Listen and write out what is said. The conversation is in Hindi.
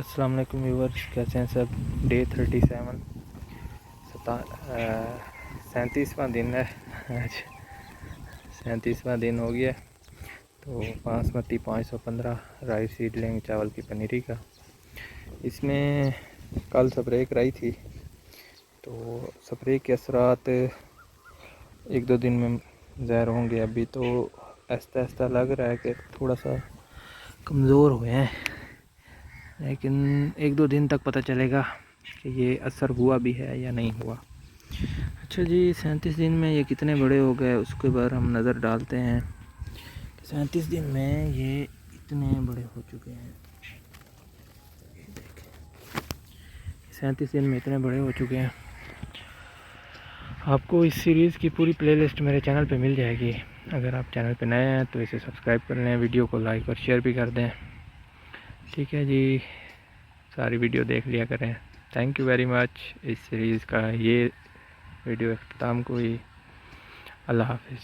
अस्सलाम वालेकुम व्यूवर्स, कैसे हैं सब। डे 37 37वां दिन है आज। 37वां दिन हो गया। तो बासमती 515 राइस सीडलिंग चावल की पनीरी का, इसमें कल स्प्रे कराई थी। तो स्प्रे के असरात एक दो दिन में ज़ाहिर होंगे। अभी तो आहिस्ता आहिस्ता लग रहा है कि थोड़ा सा कमज़ोर हुए हैं, लेकिन एक दो दिन तक पता चलेगा कि ये असर हुआ भी है या नहीं हुआ। अच्छा जी, 37 दिन में ये कितने बड़े हो गए उसके बारे हम नज़र डालते हैं। 37 दिन में ये इतने बड़े हो चुके हैं। ये देखें, 37 दिन में इतने बड़े हो चुके हैं। आपको इस सीरीज़ की पूरी प्लेलिस्ट मेरे चैनल पे मिल जाएगी। अगर आप चैनल पे नए हैं तो इसे सब्सक्राइब कर लें, वीडियो को लाइक और शेयर भी कर दें। ठीक है जी, सारी वीडियो देख लिया करें। Thank you very much. इस सीरीज़ का ये वीडियो अख्ताम को ही। अल्लाह हाफिज़।